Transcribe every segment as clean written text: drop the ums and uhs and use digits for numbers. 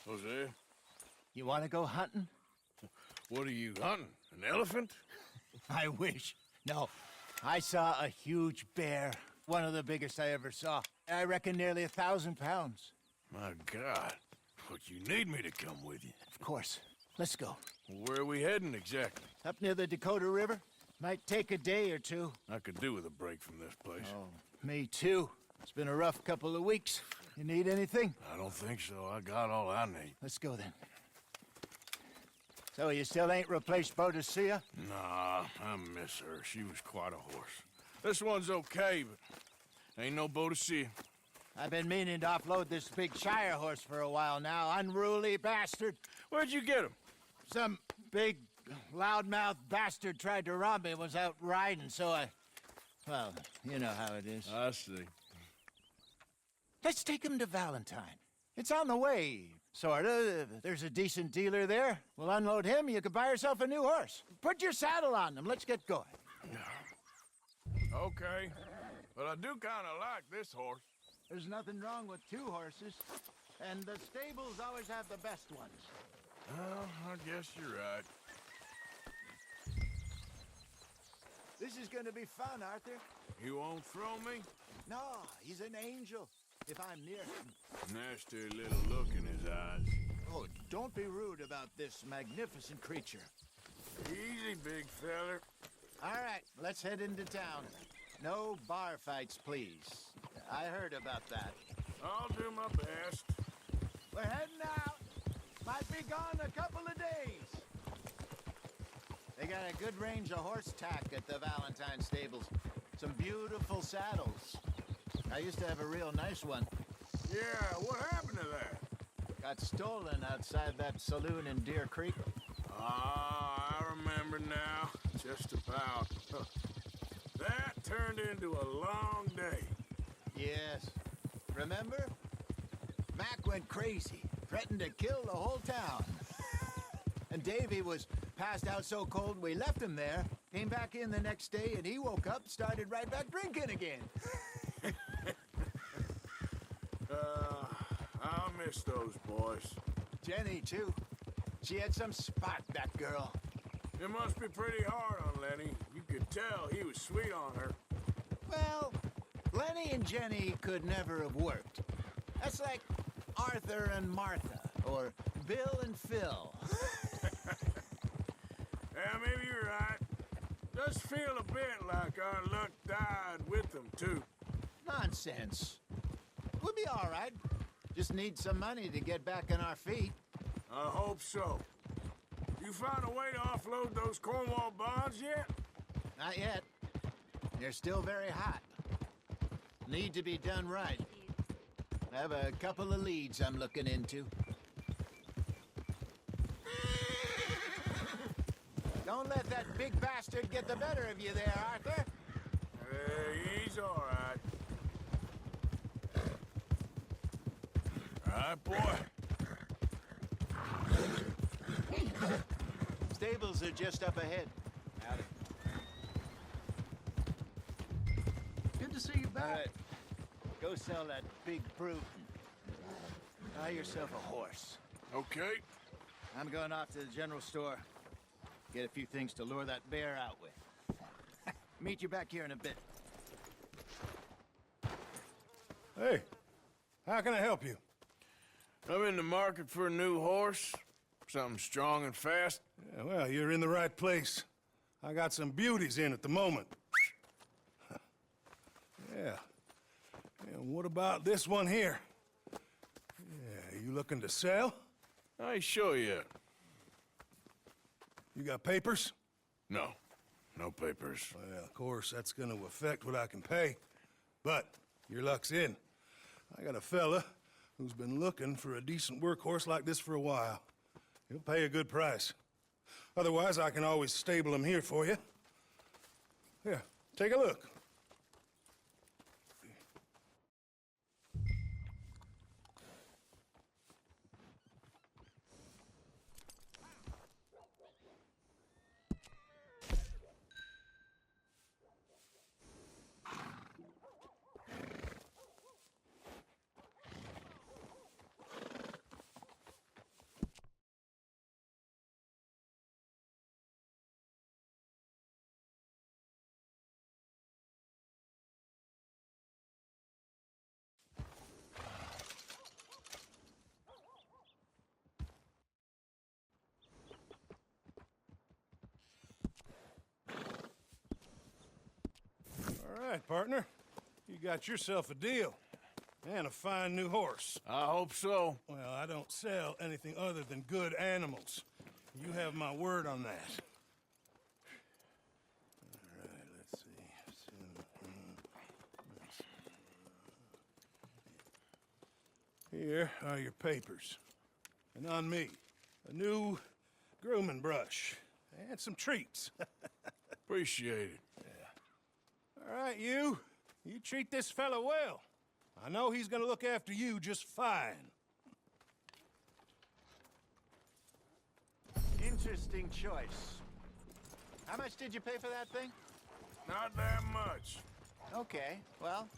Jose, You want to go hunting? what are you hunting? An elephant? I wish. No. I saw a huge bear. One of the biggest I ever saw. I reckon nearly 1,000 pounds. My God. But you need me to come with you. Of course. Let's go. Where are we heading exactly? Up near the Dakota River? Might take a day or two. I could do with a break from this place. Oh, me too. It's been a rough couple of weeks. You need anything? I don't think so. I got all I need. Let's go then. So you still ain't replaced Boadicea? Nah, I miss her. She was quite a horse. This one's okay, but ain't no Boadicea. I've been meaning to offload this big Shire horse for a while now. Unruly bastard. Where'd you get him? Some big, loudmouth bastard tried to rob me, was out riding, so I... Well, you know how it is. I see. Let's take him to Valentine. It's on the way, sorta. There's a decent dealer there. We'll unload him, you can buy yourself a new horse. Put your saddle on him, let's get going. Okay, but I do kind of like this horse. There's nothing wrong with two horses, and the stables always have the best ones. Well, I guess you're right. This is gonna be fun, Arthur. You won't throw me? No, he's an angel, if I'm near him. Nasty little look in his eyes. Oh, don't be rude about this magnificent creature. Easy, big feller. All right, let's head into town. No bar fights, please. I heard about that. I'll do my best. We're heading out. Might be gone a couple of days. They got a good range of horse tack at the Valentine stables. Some beautiful saddles. I used to have a real nice one. Yeah, what happened to that? Got stolen outside that saloon in Deer Creek. Ah, I remember now. Just about. That turned into a long day. Yes. Remember? Mac went crazy, threatened to kill the whole town. And Davy was passed out so cold we left him there, came back in the next day, and he woke up, started right back drinking again. I'll miss those boys. Jenny, too. She had some spot, that girl. It must be pretty hard on Lenny. You could tell he was sweet on her. Well, Lenny and Jenny could never have worked. That's like Arthur and Martha, or Bill and Phil. Yeah, maybe you're right. Does feel a bit like our luck died with them, too. Nonsense. We'll be all right. Just need some money to get back on our feet. I hope so. You found a way to offload those Cornwall bonds yet? Not yet. They're still very hot. Need to be done right. I have a couple of leads I'm looking into. Don't let that big bastard get the better of you there, Arthur. He's all right. All right, boy. Stables are just up ahead. Howdy. Good to see you back. All right. Go sell that big brute. Buy yourself a horse. Okay. I'm going off to the general store. Get a few things to lure that bear out with. Meet you back here in a bit. Hey, how can I help you? I'm in the market for a new horse. Something strong and fast. Yeah, well, you're in the right place. I got some beauties in at the moment. Yeah. And what about this one here? Yeah, you looking to sell? I ain't sure yet. You got papers? No. No papers. Well, of course, that's gonna affect what I can pay. But your luck's in. I got a fella who's been looking for a decent workhorse like this for a while. He'll pay a good price. Otherwise, I can always stable him here for you. Here, take a look. right, partner. You got yourself a deal. And a fine new horse. I hope so. Well, I don't sell anything other than good animals. You have my word on that. All right, let's see. Here are your papers. And on me, a new grooming brush. And some treats. Appreciate it. All right, you. You treat this fella well. I know he's gonna look after you just fine. Interesting choice. How much did you pay for that thing? Not that much. Okay, well,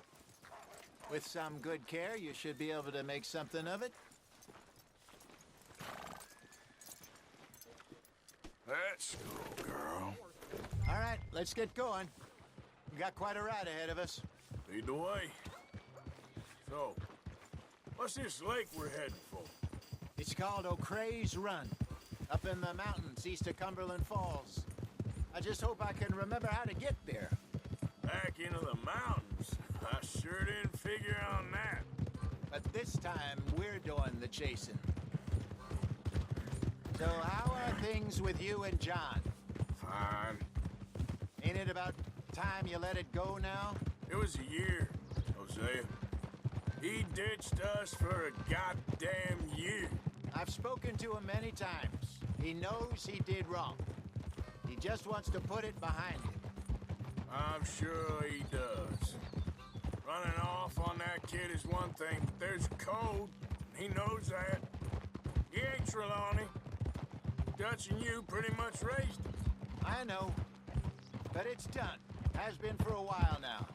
with some good care, you should be able to make something of it. Let's go, girl. All right, let's get going. We got quite a ride ahead of us. Lead the way. So, what's this lake we're heading for? It's called O'Creagh's Run, up in the mountains east of Cumberland Falls. I just hope I can remember how to get there. Back into the mountains? I sure didn't figure on that. But this time, we're doing the chasing. So how are things with you and John? Fine. Ain't it about time you let it go now? It was a year, Hosea. He ditched us for a goddamn year. I've spoken to him many times. He knows he did wrong. He just wants to put it behind him. I'm sure he does. Running off on that kid is one thing, but there's code. He knows that. He ain't Trelawney. Dutch and you pretty much raised him. I know. But it's done. Has been for a while now.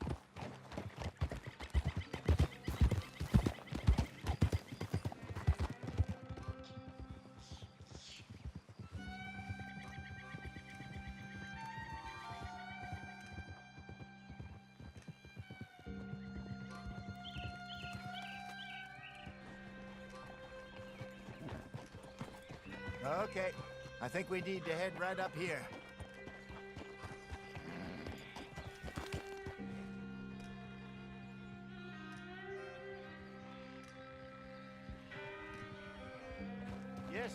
Okay, I think we need to head right up here. Yes,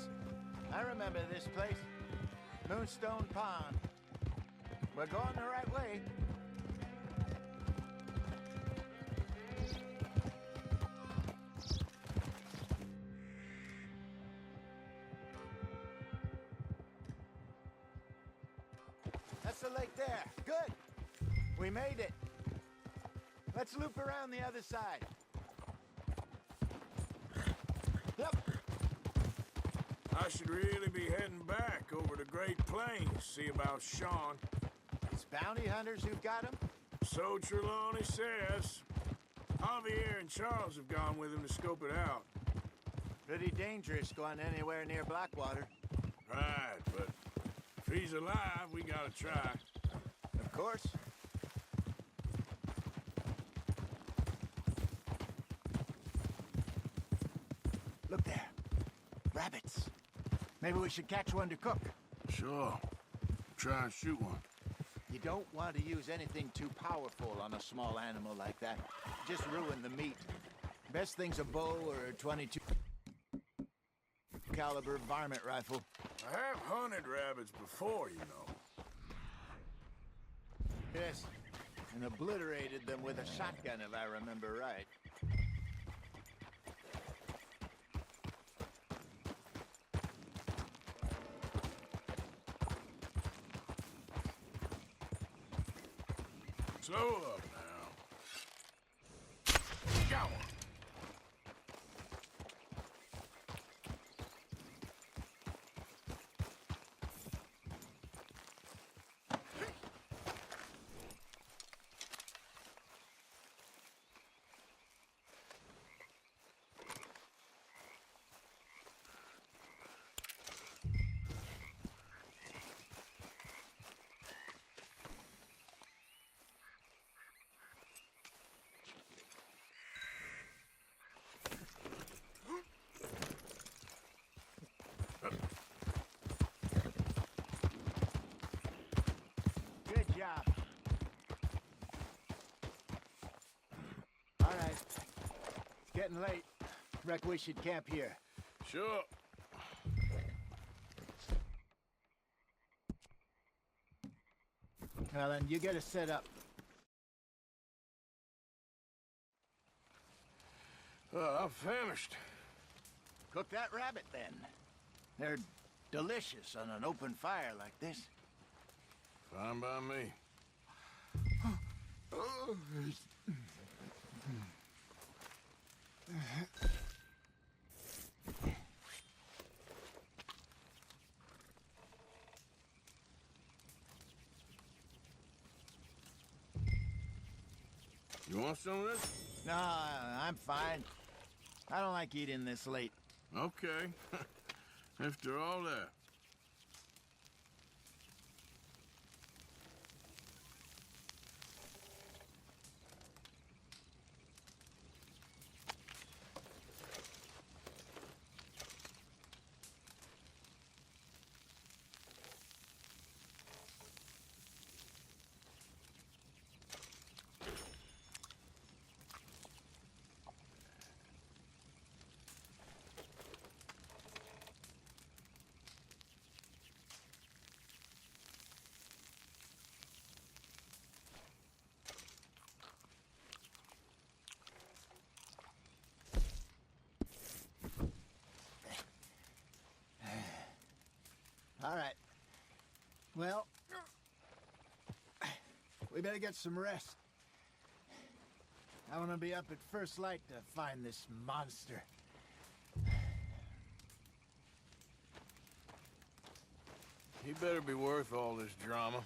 I remember this place. Moonstone Pond. We're going the right way. That's the lake there. Good. We made it. Let's loop around the other side. Yep. I should really be heading back over to Great Plains, see about Sean. It's bounty hunters who've got him? So Trelawney says. Javier and Charles have gone with him to scope it out. Pretty dangerous going anywhere near Blackwater. Right, but if he's alive, we gotta try. Of course. Look there. Rabbits. Maybe we should catch one to cook. Sure. Try and shoot one. You don't want to use anything too powerful on a small animal like that. Just ruin the meat. Best thing's a bow or a 22 caliber varmint rifle. I have hunted rabbits before, you know. Yes, and obliterated them with a shotgun if I remember right. Slow up now. Got one. getting late. Reckon we should camp here. Sure. Well, then, you get us set up. I'm famished. Cook that rabbit, then. They're delicious on an open fire like this. Fine by me. You want some of this? No, I'm fine. I don't like eating this late. Okay. After all that. All right. Well, we better get some rest. I want to be up at first light to find this monster. He better be worth all this drama.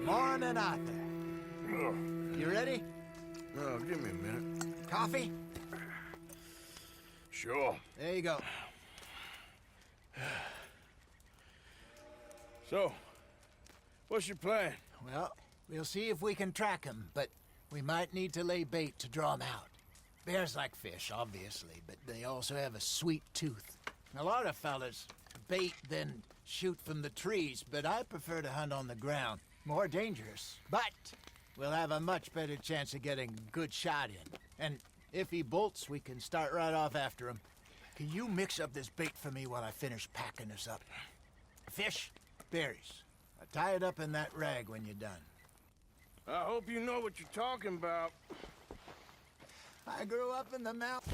Morning, Arthur. You ready? Oh, give me a minute. Coffee? Sure. There you go. So, what's your plan? Well, we'll see if we can track him, but we might need to lay bait to draw him out. Bears like fish, obviously, but they also have a sweet tooth. A lot of fellas bait, then shoot from the trees, but I prefer to hunt on the ground. More dangerous, but we'll have a much better chance of getting a good shot in. And if he bolts, we can start right off after him. Can you mix up this bait for me while I finish packing this up? Fish, berries. Tie it up in that rag when you're done. I hope you know what you're talking about. I grew up in the mountains,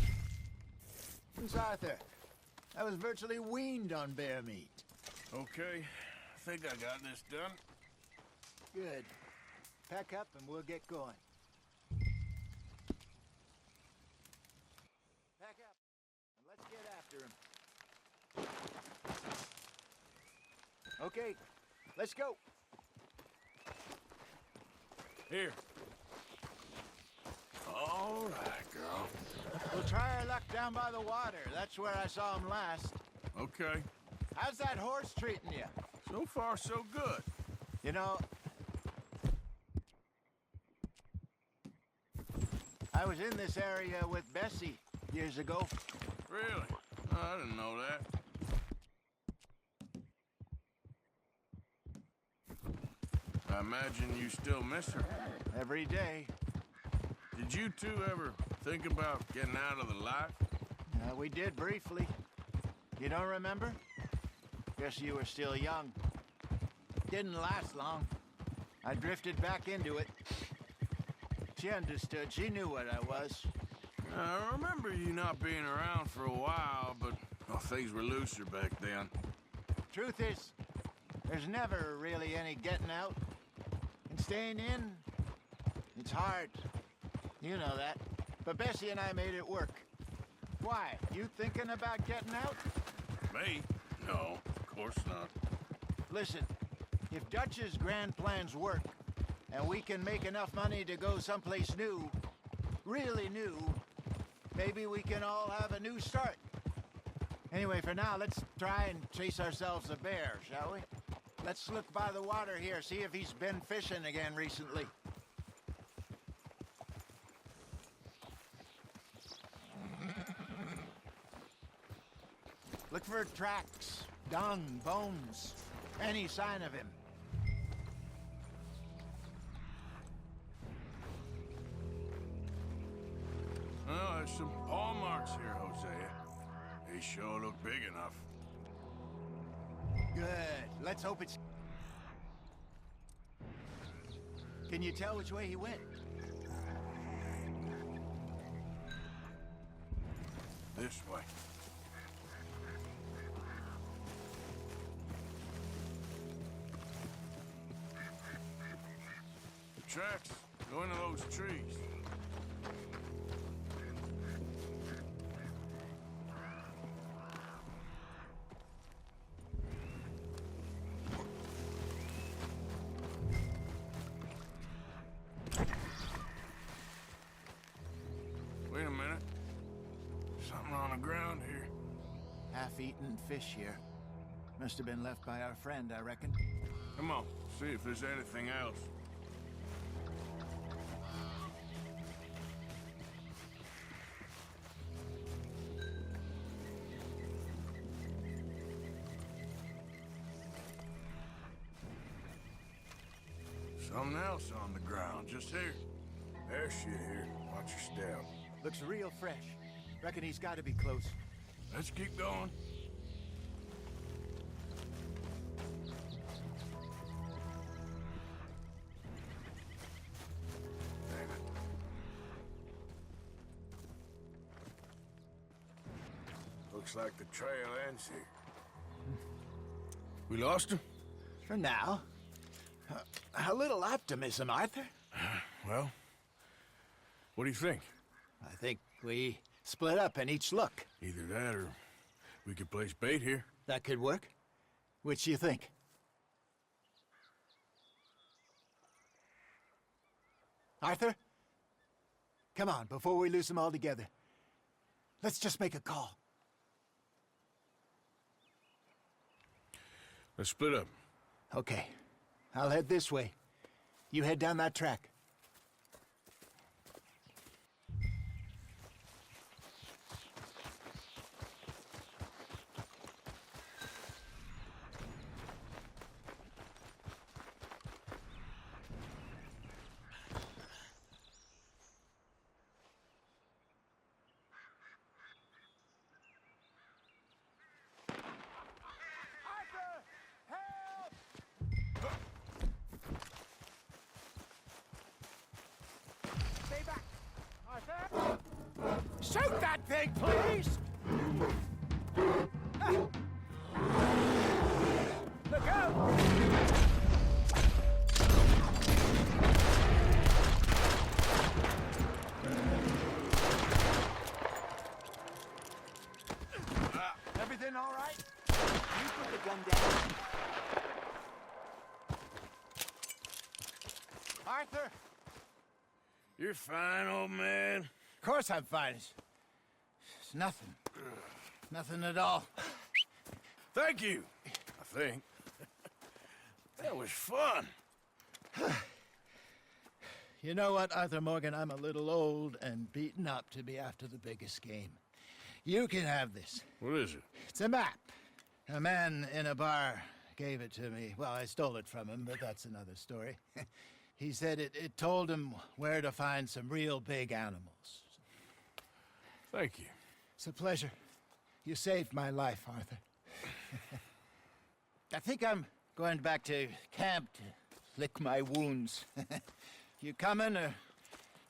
Arthur. I was virtually weaned on bear meat. Okay, I think I got this done. Good. Pack up and we'll get going. Pack up and let's get after him. Okay, let's go. Here. All right, girl. We'll try our luck down by the water. That's where I saw him last. Okay. How's that horse treating you? So far, so good. You know, I was in this area with Bessie years ago. Really? Oh, I didn't know that. I imagine you still miss her. Every day. Did you two ever think about getting out of the life? We did briefly. You don't remember? Guess you were still young. Didn't last long. I drifted back into it. She understood. She knew what I was. I remember you not being around for a while, but well, things were looser back then. Truth is, there's never really any getting out. And staying in, it's hard. You know that. But Bessie and I made it work. Why? You thinking about getting out? Me? No, of course not. Listen, if Dutch's grand plans work, and we can make enough money to go someplace new, really new, maybe we can all have a new start. Anyway, for now, let's try and chase ourselves a bear, shall we? Let's look by the water here, see if he's been fishing again recently. Look for tracks, dung, bones, any sign of him. Well, there's some paw marks here, Hosea. They sure look big enough. Good. Let's hope it's... Can you tell which way he went? This way. The tracks go into those trees. Wait a minute. Something on the ground here. Half-eaten fish here. Must have been left by our friend, I reckon. Come on, see if there's anything else. Something else on the ground, just here. There's shit here. Watch your step. Looks real fresh. Reckon he's got to be close. Let's keep going. Damn it. Looks like the trail ends here. We lost him? For now. A little optimism, Arthur. Well, what do you think? I think we split up and each look. Either that or we could place bait here. That could work. Which do you think? Arthur? Come on, before we lose them all together. Let's just make a call. Let's split up. Okay. I'll head this way. You head down that track. Shoot that thing, please! Look out! Everything all right? You put the gun down. Arthur! You're fine, old man. Of course I'm fine. It's nothing. Nothing at all. Thank you, I think. That was fun. You know what, Arthur Morgan? I'm a little old and beaten up to be after the biggest game. You can have this. What is it? It's a map. A man in a bar gave it to me. Well, I stole it from him, but that's another story. He said it told him where to find some real big animals. Thank you. It's a pleasure. You saved my life, Arthur. I think I'm going back to camp to lick my wounds. You coming, or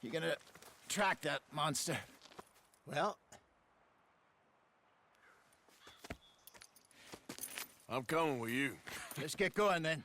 you gonna track that monster? Well... I'm coming with you. let's get going, then.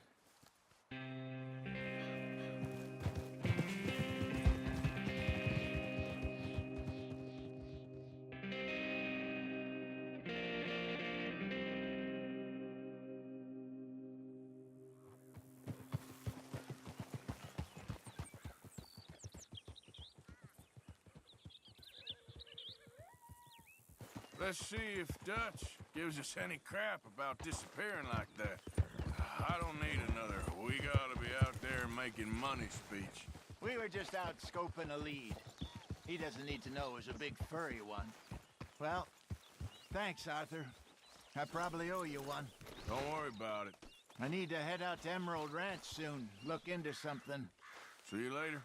Let's see if Dutch gives us any crap about disappearing like that. I don't need another "we gotta be out there making money" speech. We were just out scoping a lead. He doesn't need to know it was a big furry one. Well, thanks, Arthur. I probably owe you one. Don't worry about it. I need to head out to Emerald Ranch soon. Look into something. See you later.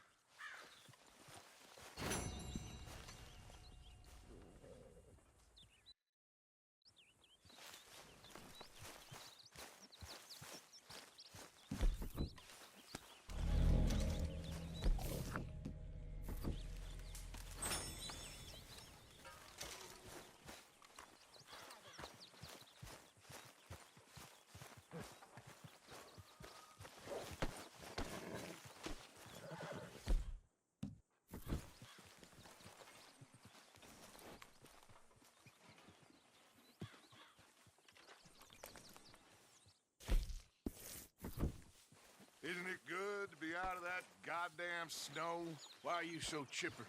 Isn't it good to be out of that goddamn snow? Why are you so chipper?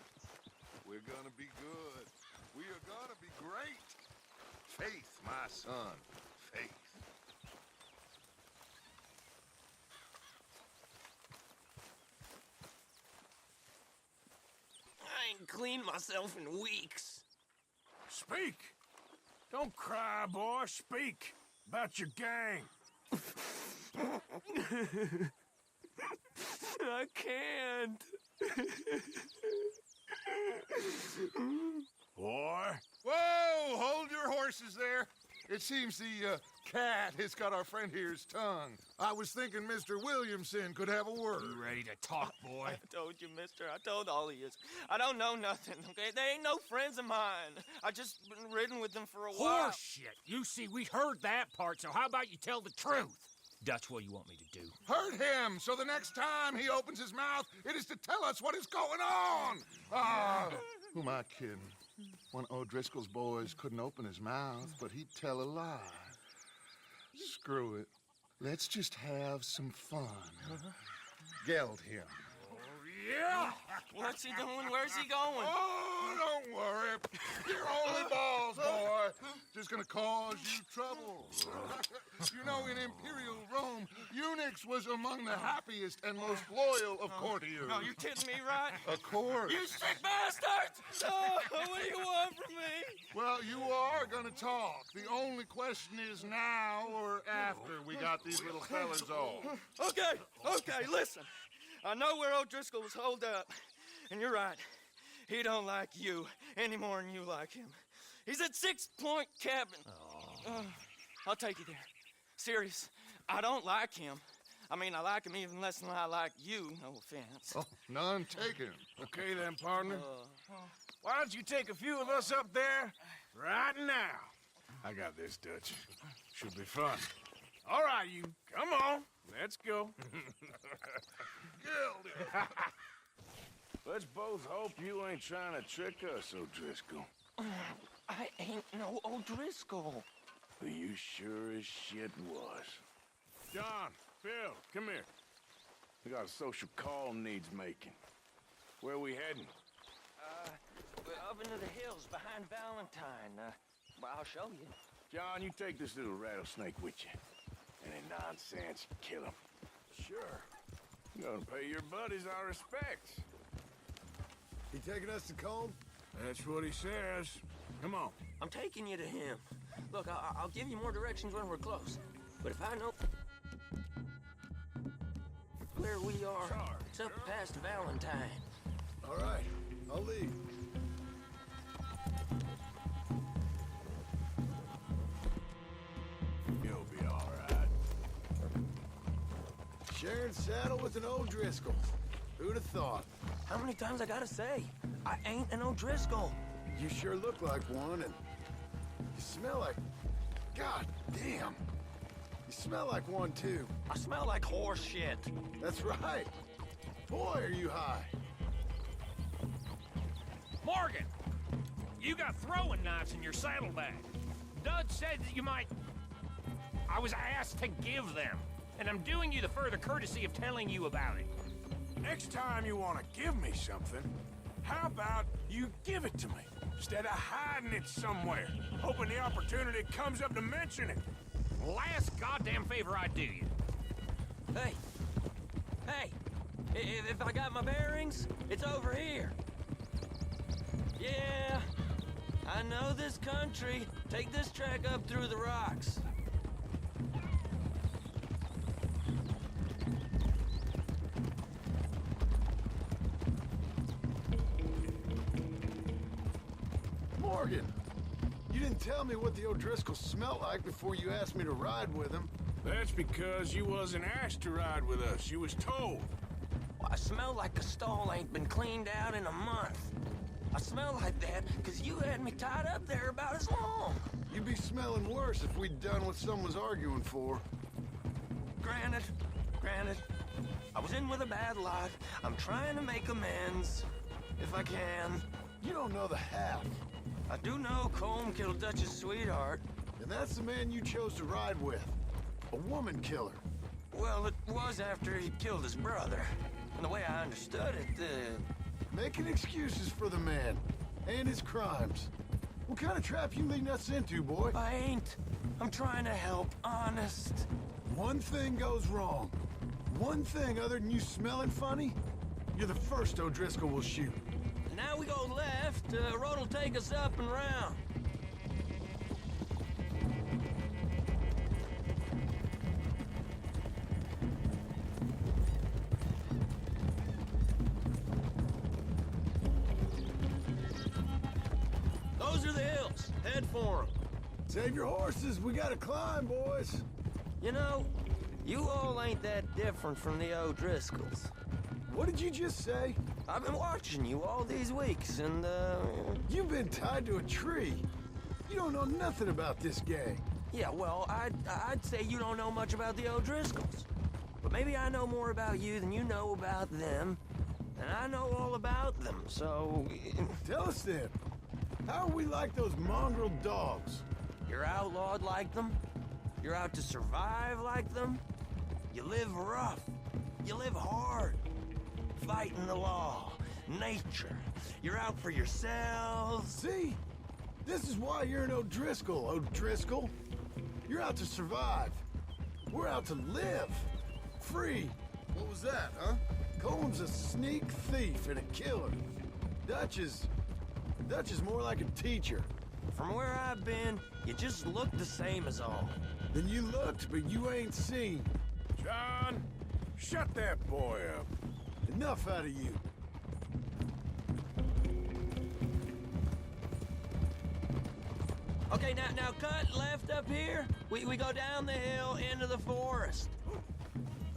We're gonna be good. We are gonna be great. Faith, my son. Faith. I ain't cleaned myself in weeks. Speak! Don't cry, boy. Speak about your gang. I can't. Boy. Whoa! Hold your horses there. It seems the cat has got our friend here's tongue. I was thinking Mr. Williamson could have a word. You ready to talk, boy? I told you, mister. I told all of you. I don't know nothing, okay? They ain't no friends of mine. I just been ridden with them for a while. Horse shit! You see, we heard that part, so how about you tell the truth? That's what you want me to do. Hurt him, so the next time he opens his mouth, it is to tell us what is going on. Ah, who am I kidding? One of O'Driscoll's boys couldn't open his mouth, but he'd tell a lie. Screw it. Let's just have some fun. Geld him. Yeah! What's he doing? Where's he going? Oh, don't worry. You're only balls, boy. Just gonna cause you trouble. You know, in Imperial Rome, eunuchs was among the happiest and most loyal of courtiers. No, you're kidding me, right? Of course. You sick bastards! Oh, what do you want from me? Well, you are gonna talk. The only question is now or after we got these little fellas off. Okay, listen. I know where O'Driscoll was holed up, and you're right. He don't like you any more than you like him. He's at 6 Point Cabin. I'll take you there. Serious, I don't like him. I mean, I like him even less than I like you, no offense. Oh, none taken. Okay then, partner. Why don't you take a few of us up there right now? I got this, Dutch. Should be fun. All right, you. Come on. Let's go. Let's both hope you ain't trying to trick us, O'Driscoll. I ain't no O'Driscoll. But you sure as shit was. John, Phil, come here. We got a social call needs making. Where are we heading? We're up into the hills behind Valentine. Well, I'll show you. John, you take this little rattlesnake with you. Any nonsense, kill him. Sure. I'm gonna pay your buddies our respects. He taking us to Colm? That's what he says. Come on. I'm taking you to him. Look, I'll give you more directions when we're close. But if I know where we are, it's up past Valentine. All right, I'll lead. You'll be all right. Sharing saddle with an O'Driscoll. Who'd have thought? How many times I gotta say? I ain't an O'Driscoll. You sure look like one, and you smell like... God damn. You smell like one, too. I smell like horse shit. That's right. Boy, are you high. Morgan! You got throwing knives in your saddlebag. Dud said that you might... I was asked to give them, and I'm doing you the further courtesy of telling you about it. Next time you want to give me something, how about you give it to me, instead of hiding it somewhere, hoping the opportunity comes up to mention it? Last goddamn favor I do you. Hey! If I got my bearings, it's over here. Yeah, I know this country. Take this track up through the rocks. Morgan, you didn't tell me what the O'Driscolls smelled like before you asked me to ride with them. That's because you wasn't asked to ride with us. You was told. I smell like a stall ain't been cleaned out in a month. I smell like that because you had me tied up there about as long. You'd be smelling worse if we'd done what someone's arguing for. Granted. I was in with a bad lot. I'm trying to make amends, if I can. You don't know the half. I do know Colm killed Dutch's sweetheart. And that's the man you chose to ride with. A woman killer. Well, it was after he killed his brother. And the way I understood it, Making excuses for the man. And his crimes. What kind of trap you leading us into, boy? I ain't. I'm trying to help, honest. One thing goes wrong. One thing other than you smelling funny, you're the first O'Driscoll will shoot. Now we go left, road'll take us up and round. Those are the hills. Head for them. Save your horses, we gotta climb, boys. You know, you all ain't that different from the O'Driscolls. What did you just say? I've been watching you all these weeks, and, You've been tied to a tree. You don't know nothing about this gang. yeah, well, I'd say you don't know much about the O'Driscolls. But maybe I know more about you than you know about them. And I know all about them, so... Tell us then, how are we like those mongrel dogs? You're outlawed like them. You're out to survive like them. You live rough. You live hard. Fighting the law. Nature. You're out for yourselves. See? This is why you're an O'Driscoll, O'Driscoll. You're out to survive. We're out to live. Free. What was that, huh? Colm's a sneak thief and a killer. Dutch is more like a teacher. From where I've been, you just look the same as all. Then you looked, but you ain't seen. John, shut that boy up. Enough out of you. Okay, now cut left up here. We go down the hill into the forest.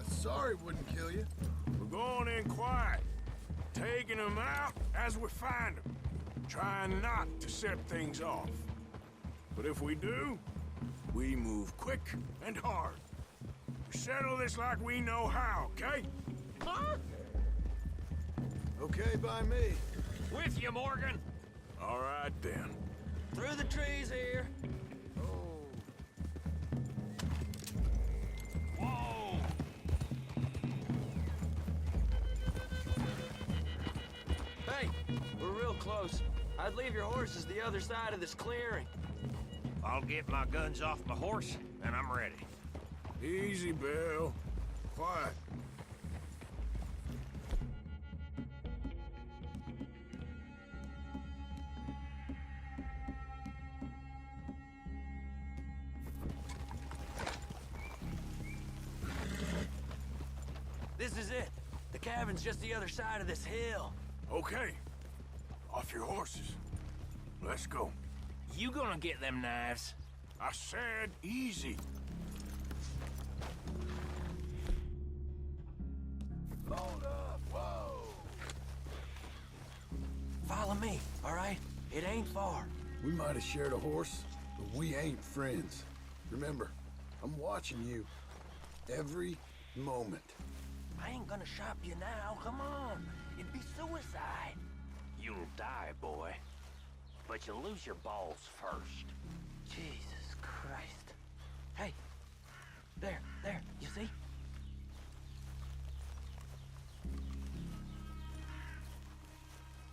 Sorry wouldn't kill you. We're going in quiet, taking them out as we find them, trying not to set things off. But if we do, we move quick and hard. We settle this like we know how, okay? Huh? Okay by me. With you, Morgan. All right, then. Through the trees here. Whoa! Hey, we're real close. I'd leave your horses the other side of this clearing. I'll get my guns off my horse, and I'm ready. Easy, Bill. Quiet. This is it. The cabin's just the other side of this hill. Okay. Off your horses. Let's go. You gonna get them knives? I said easy. Hold up, whoa! Follow me, all right? It ain't far. We might have shared a horse, but we ain't friends. Remember, I'm watching you every moment. I ain't gonna shop you now, come on. It'd be suicide. You'll die, boy. But you'll lose your balls first. Jesus Christ. Hey, there, you see?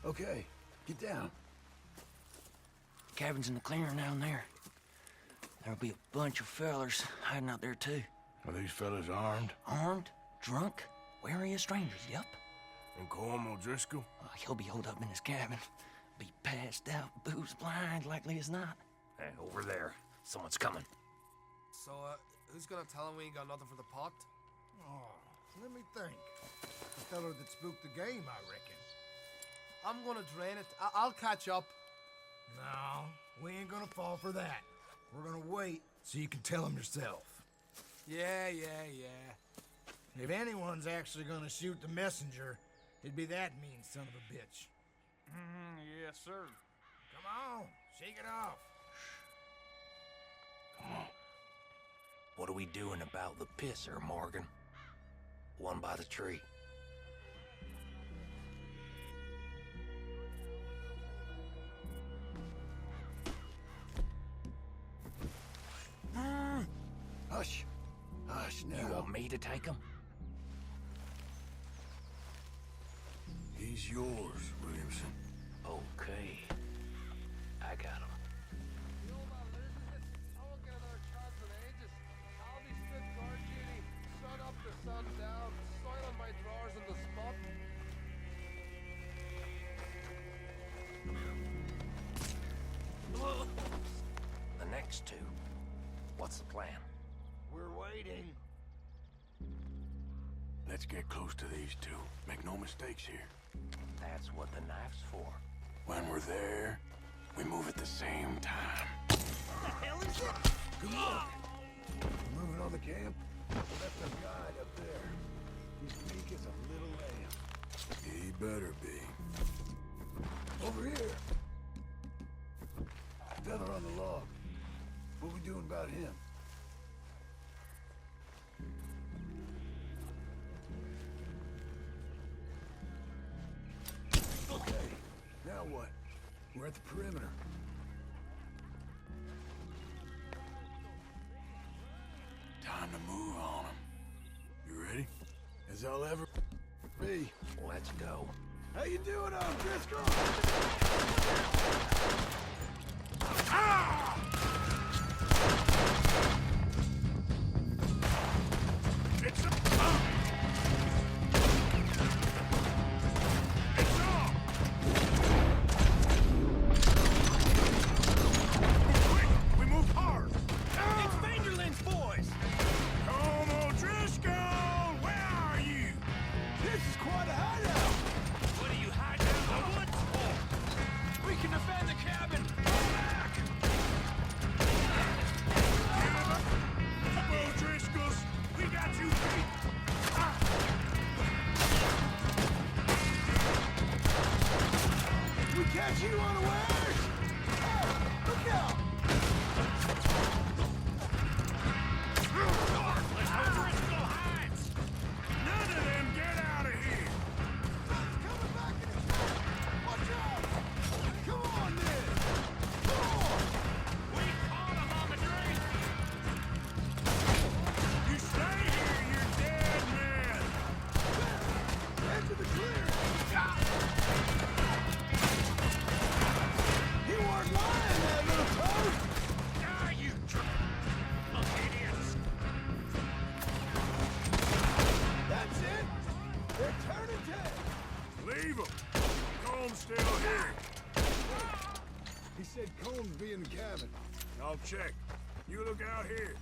Okay, get down. Cabin's in the clearing down there. There'll be a bunch of fellers hiding out there, too. Are these fellas armed? Armed, drunk, wary of strangers, yup. And Colm O'Driscoll? He'll be holed up in his cabin. Be passed out, booze blind, likely as not. Hey, over there. Someone's coming. So, who's gonna tell him we ain't got nothing for the pot? Oh, let me think. The fellow that spooked the game, I reckon. I'm gonna drain it. I'll catch up. No, we ain't gonna fall for that. We're gonna wait so you can tell him yourself. Yeah. If anyone's actually gonna shoot the messenger, it'd be that mean son of a bitch. Yes, sir. Come on, shake it off. What are we doing about the pisser, Morgan? One by the tree. Hush. Hush now. You want me to take him? He's yours, Williamson. Okay. I got him. You know about losing it? I won't get another chance in ages. I'll be stood guard duty, sun up to sun down, soiling my drawers on the spot. The next two. What's the plan? We're waiting. Let's get close to these two. Make no mistakes here. That's what the knife's for. When we're there, we move at the same time. Good luck. Moving on the camp. Left a guide up there. He's meek as a little lamb. He better be. Over here. Feather on the log. What we doing about him? Okay, now what? We're at the perimeter. Time to move on him. You ready? As I'll ever be. Let's go. How you doing, Driscoll? It's up! It's up! Quick! We move hard! It's Vanderlyn's boys! Come on, Driscoll! Where are you? This is quite a hideout. What are you hiding out in the woods for? We can defend the cabin! Go back! Come on, Driscolls! We got you beat! We catch you unawares. Look out! Let's go Driscoll hides! None of them get out of here! Coming back in attack! Watch out! Come on, then! Come on! We caught him on the drink! You stay here, you're dead men! Head to the clearing! He weren't lying, that little toad! Ah, you look idiots! That's it! They're turning tail! Leave them! Comb's still here! He said Combs be in the cabin. I'll check. You look out here.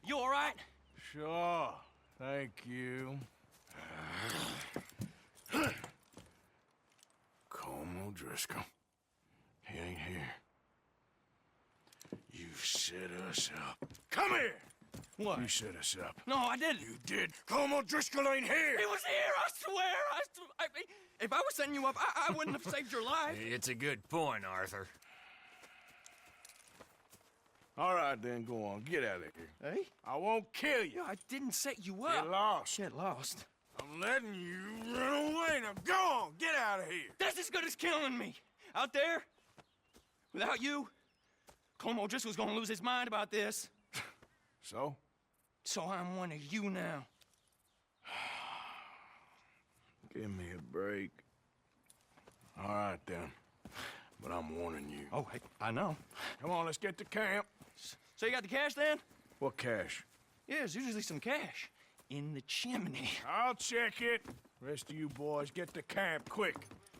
You all right? Sure. Thank you. Colm O'Driscoll. He ain't here. You set us up. Come here! What? You set us up. No, I didn't. You did. Colm O'Driscoll ain't here! He was here, I swear! If I was setting you up, I wouldn't have saved your life. It's a good point, Arthur. All right, then, go on. Get out of here. Hey? I won't kill you. I didn't set you up. Get lost. Get lost. I'm letting you run away. Now go on. Get out of here. That's as good as killing me. Out there, without you, Colm O'Driscoll's gonna lose his mind about this. So? So I'm one of you now. Give me a break. All right, then. But I'm warning you. Oh, hey, I know. Come on, let's get to camp. So you got the cash then? What cash? Yeah, there's usually some cash in the chimney. I'll check it. Rest of you boys, get to camp, quick.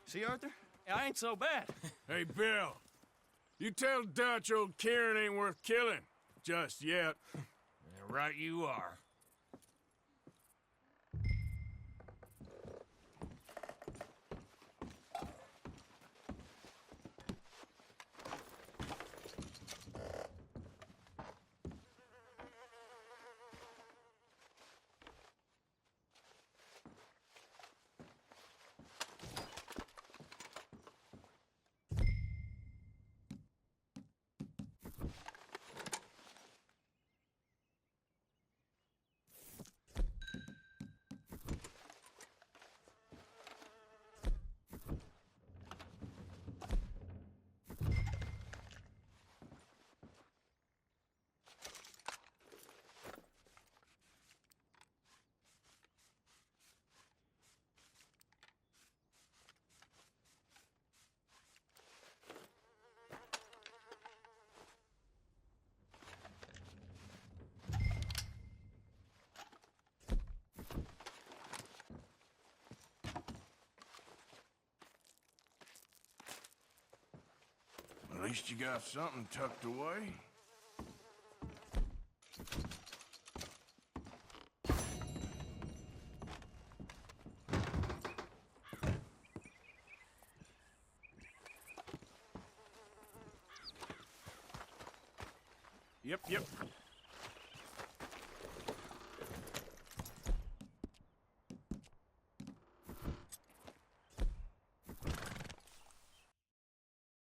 See, Arthur? I ain't so bad. Hey, Bill. You tell Dutch old Kieran ain't worth killing. Just yet. Yeah, right you are. At least you got something tucked away. Yep.